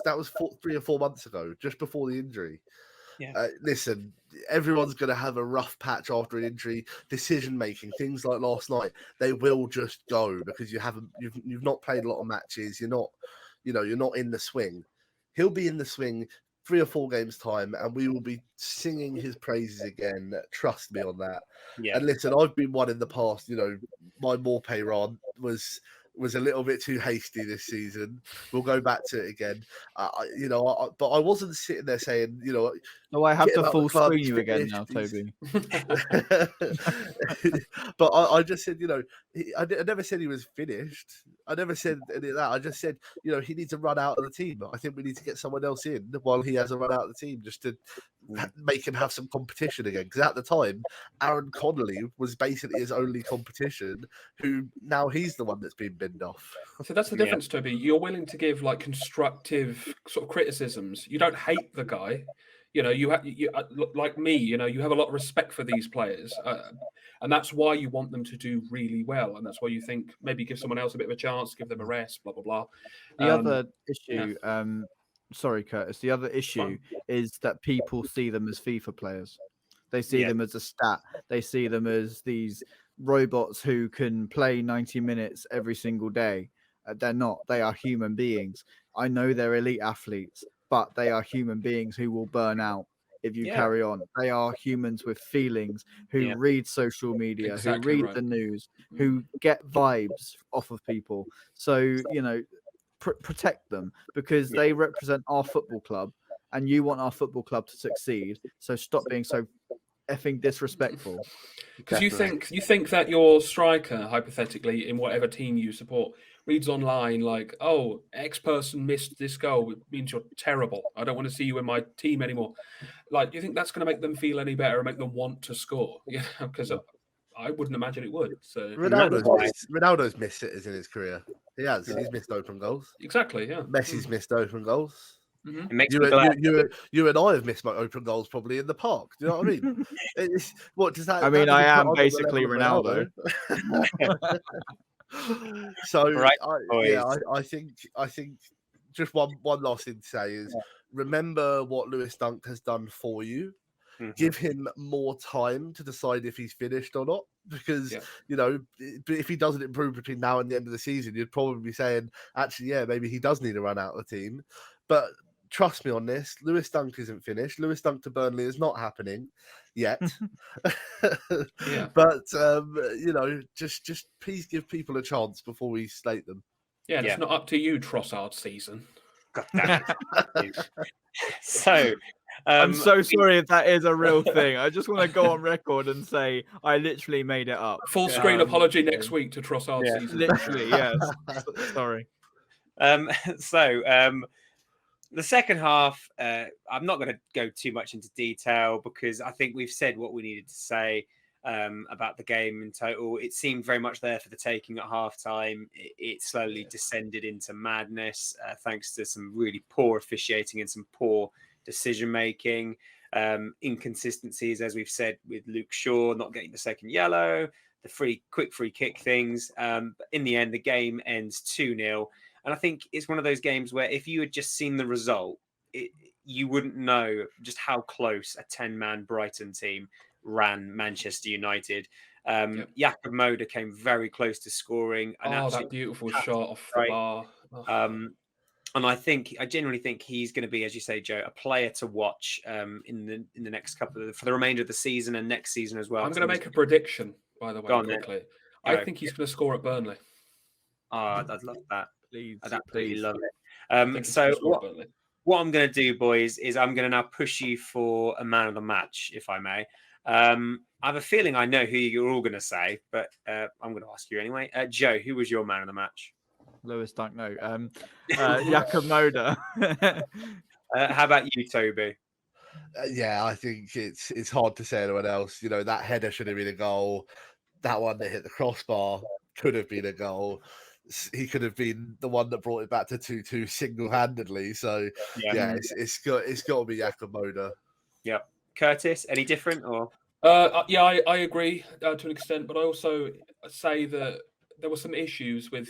3 or 4 months ago, just before the injury. Yeah. Listen, everyone's going to have a rough patch after an injury. Decision making, things like last night, they will just go because you've not played a lot of matches. You're not in the swing. He'll be in the swing 3 or 4 games time, and we will be singing his praises again. Trust me on that. Yeah. And listen, I've been one in the past. My Morpay run was a little bit too hasty this season. We'll go back to it again. But I wasn't sitting there saying, No, I have get him to out full the club, screen he's you again now, finished, Toby. But I just said, I never said he was finished. I never said any of that. I just said, he needs to run out of the team. I think we need to get someone else in while he has a run out of the team, just to make him have some competition again. Because at the time, Aaron Connolly was basically his only competition, who now he's the one that's been binned off. So that's the difference, Toby. You're willing to give like constructive sort of criticisms. You don't hate the guy. You like me. You have a lot of respect for these players, and that's why you want them to do really well, and that's why you think maybe give someone else a bit of a chance, give them a rest, blah blah blah. The other issue, sorry, Curtis. The other issue is that people see them as FIFA players. They see them as a stat. They see them as these robots who can play 90 minutes every single day. They're not. They are human beings. I know they're elite athletes, but they are human beings who will burn out if you carry on. They are humans with feelings who read social media, who read the news, who get vibes off of people. So, protect them, because they represent our football club, and you want our football club to succeed. So stop being so effing disrespectful. Because you think that your striker, hypothetically, in whatever team you support, reads online like, "Oh, X person missed this goal. It means you're terrible. I don't want to see you in my team anymore." Like, do you think that's going to make them feel any better and make them want to score? Yeah, because I wouldn't imagine it would. So Ronaldo's missed it in his career. He has. He's missed open goals. Exactly. Yeah. Messi's missed open goals. It makes You and I have missed my open goals probably in the park. Do you know what I mean? What does that? I mean, I am put on basically the level of Ronaldo. So Right, I think just one last thing to say is remember what Lewis Dunk has done for you. Mm-hmm. Give him more time to decide if he's finished or not, because if he doesn't improve between now and the end of the season, you'd probably be saying, actually, maybe he does need to run out of the team. But trust me on this, Lewis Dunk isn't finished. Lewis Dunk to Burnley is not happening yet. But just please give people a chance before we slate them. Yeah, it's not up to you, Trossard season. God damn it. So I'm so sorry if that is a real thing. I just want to go on record and say I literally made it up. Full screen apology next week to Trossard season. Literally, yes. Sorry. The second half, I'm not going to go too much into detail because I think we've said what we needed to say about the game in total. It seemed very much there for the taking at halftime. It slowly descended into madness thanks to some really poor officiating and some poor decision making. Inconsistencies, as we've said, with Luke Shaw not getting the second yellow, the quick free kick things. But in the end, the game ends 2-0. And I think it's one of those games where if you had just seen the result, you wouldn't know just how close a 10-man Brighton team ran Manchester United. Jakob Moder came very close to scoring. That beautiful shot off the bar. And I genuinely think he's going to be, as you say, Joe, a player to watch in the next for the remainder of the season and next season as well. I'm going to make a prediction, by the way, quickly. I think he's going to score at Burnley. I'd love that. Please, I'd absolutely love it. I think So what I'm going to do, boys, is I'm going to now push you for a man of the match, if I may. I have a feeling I know who you're all going to say, but I'm going to ask you anyway. Joe, who was your man of the match? Lewis Dunk, no. Jakob Moder. How about you, Toby? Yeah, I think it's hard to say anyone else. You know, that header should have been a goal. That one that hit the crossbar could have been a goal. He could have been the one that brought it back to 2-2 single-handedly. So it's got to be Jakob Moder. Yep. Kurtis, any different or? I agree to an extent, but I also say that there were some issues with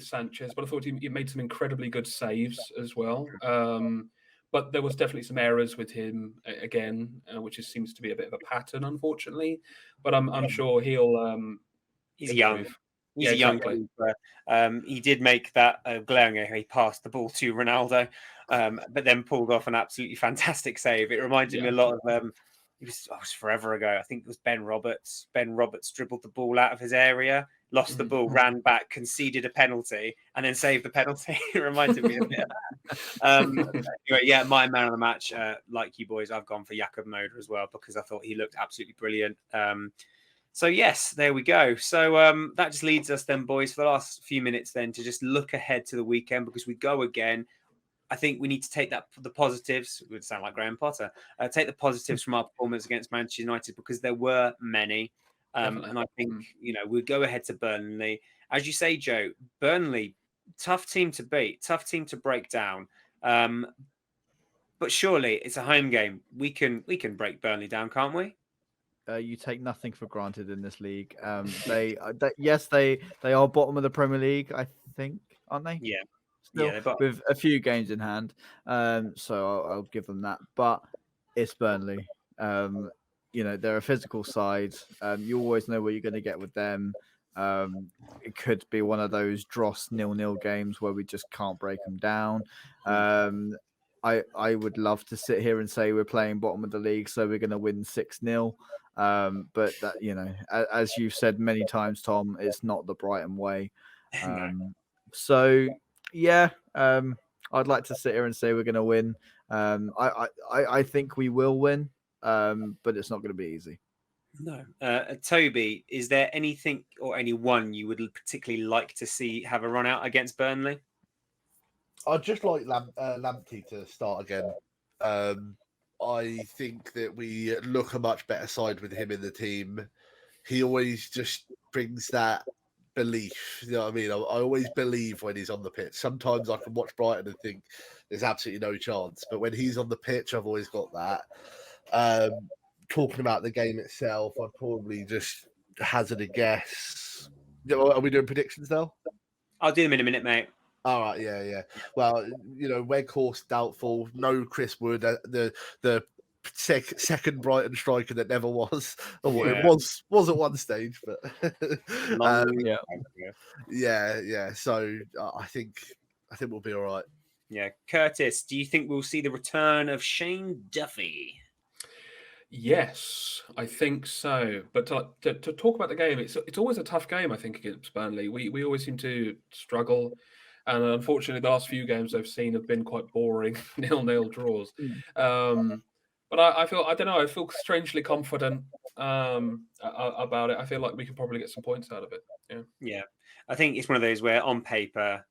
Sanchez, but I thought he made some incredibly good saves as well. But there was definitely some errors with him again, which seems to be a bit of a pattern, unfortunately. But I'm sure he'll. He's young. He's a young keeper. He did make that glaring error. He passed the ball to Ronaldo, but then pulled off an absolutely fantastic save. It reminded me a lot of. It was forever ago. I think it was Ben Roberts. Ben Roberts dribbled the ball out of his area, lost the ball, ran back, conceded a penalty, and then saved the penalty. It reminded me a bit of that. Anyway, my man of the match, like you boys, I've gone for Jakob Moder as well because I thought he looked absolutely brilliant. So yes, there we go. So that just leads us then, boys, for the last few minutes then to just look ahead to the weekend because we go again. I think we need to take the positives. It would sound like Graham Potter. Take the positives from our performance against Manchester United because there were many. And I think, we'll go ahead to Burnley. As you say, Joe, Burnley, tough team to beat, tough team to break down. But surely it's a home game. We can break Burnley down, can't we? You take nothing for granted in this league. They are bottom of the Premier League, I think, aren't they? Yeah. Still, with a few games in hand. So I'll give them that. But it's Burnley. They're a physical side. You always know what you're going to get with them. It could be one of those dross 0-0 games where we just can't break them down. I would love to sit here and say we're playing bottom of the league, so we're going to win 6-0. But that, as you've said many times, Tom, it's not the Brighton way. So I'd like to sit here and say we're going to win. I think we will win, but it's not going to be easy. No. Toby, is there anything or anyone you would particularly like to see have a run out against Burnley? I'd just like Lamptey to start again. I think that we look a much better side with him in the team. He always just brings that belief. You know what I mean? I always believe when he's on the pitch. Sometimes I can watch Brighton and think there's absolutely no chance. But when he's on the pitch, I've always got that. Talking about the game itself, I'd probably just hazard a guess. Are we doing predictions now? I'll do them in a minute, mate. All right, yeah. Well, Weghorst doubtful. No Chris Wood, the second Brighton striker that never was. It was at one stage, but yeah. So I think we'll be all right. Yeah, Kurtis, do you think we'll see the return of Shane Duffy? Yes, I think so. But to talk about the game, it's always a tough game. I think against Burnley, we always seem to struggle. And unfortunately, the last few games I've seen have been quite boring, 0-0 draws. But I feel strangely confident about it. I feel like we can probably get some points out of it. Yeah. I think it's one of those where on paper,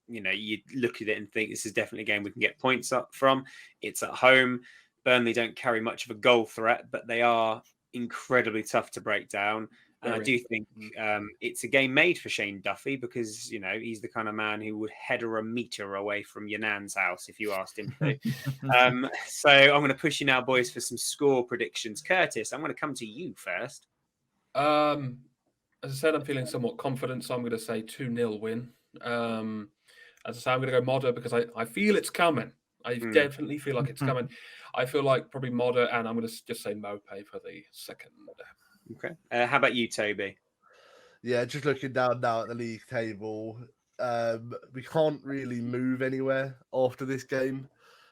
you look at it and think this is definitely a game we can get points up from. It's at home. Burnley don't carry much of a goal threat, but they are incredibly tough to break down. And I do think it's a game made for Shane Duffy because, he's the kind of man who would header a meter away from your nan's house if you asked him to. So I'm going to push you now, boys, for some score predictions. Kurtis, I'm going to come to you first. As I said, I'm feeling somewhat confident, so I'm going to say 2-0 win. As I say, I'm going to go Moder because I feel it's coming. I definitely feel like it's coming. I feel like probably Moder, and I'm going to just say Mope for the second. Okay. How about you, Toby? Yeah, just looking down now at the league table, we can't really move anywhere after this game,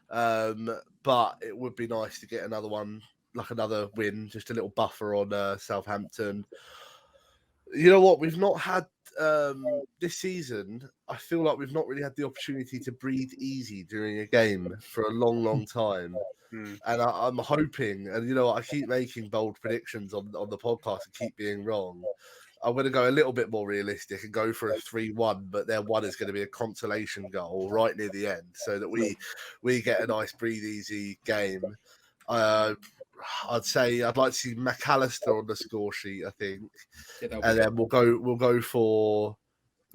but it would be nice to get another one, like another win, just a little buffer on Southampton. You know what? We've not had this season. I feel like we've not really had the opportunity to breathe easy during a game for a long, long time. Hmm. And I'm hoping, and you know, I keep making bold predictions on the podcast and keep being wrong. I'm going to go a little bit more realistic and go for a 3-1, but their one is going to be a consolation goal right near the end, so that we get a nice breathe easy game. I'd say I'd like to see McAllister on the score sheet, I think, and then we'll go for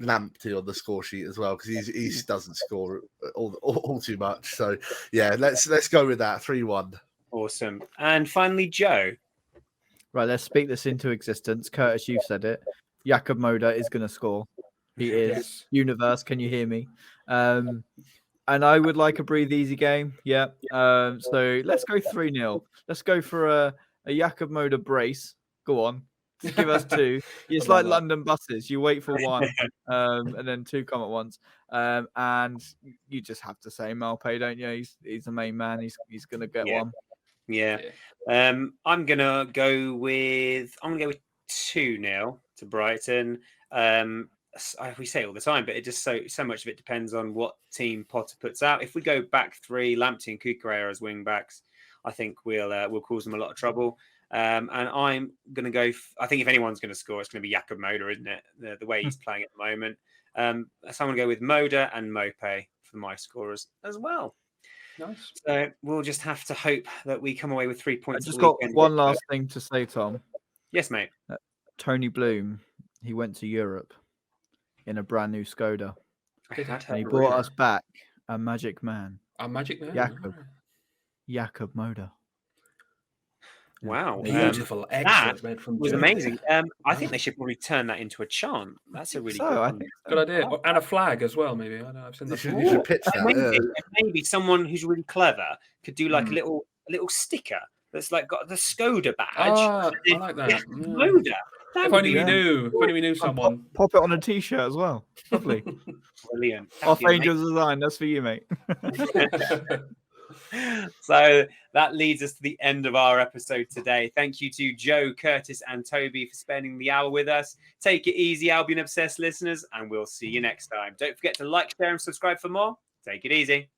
Lamptey on the score sheet as well, because he doesn't score all too much. So yeah, let's go with that 3-1. Awesome. And finally, Joe. Right, let's speak this into existence. Curtis, you've said it. Jakob Moder is going to score. He is. Yes. Universe, can you hear me? And I would like a breathe easy game. Yeah. So let's go 3-0. Let's go for a Jakob Moder brace. Go on. Just give us 2. It's like London buses. You wait for 1, and then 2 come at once. And you just have to say Malpe, don't you? He's the main man. He's going to get 1. Yeah. I'm gonna go with 2-0 to Brighton. We say it all the time, but it just so much of it depends on what team Potter puts out. If we go back 3, Lamptey and Cucurella as wing backs, I think we'll cause them a lot of trouble. And I'm gonna go. I think if anyone's gonna score, it's gonna be Jakob Moder, isn't it? The way he's playing at the moment. So I'm gonna go with Moder and Mope for my scorers as well. Nice. So we'll just have to hope that we come away with 3 points. I just got one last thing to say, Tom. Yes, mate. Tony Bloom, he went to Europe in a brand new Skoda. And he brought us back a magic man. A magic man? Jakob Moder. Wow. Beautiful. Excellent. That was amazing. I think they should probably turn that into a chant. That's a really good one. Good idea. And a flag as well, maybe. I know I've seen that. You should pitch that. Maybe someone who's really clever could do like a little sticker that's like got the Skoda badge. I like that. Moder. If only we knew. If only we knew someone. Pop it on a t-shirt as well. Lovely. Brilliant. Off Angels Design. That's for you, mate. So that leads us to the end of our episode today. Thank you to Joe, Curtis, and Toby for spending the hour with us. Take it easy, Albion Obsessed listeners, and we'll see you next time. Don't forget to like, share, and subscribe for more. Take it easy.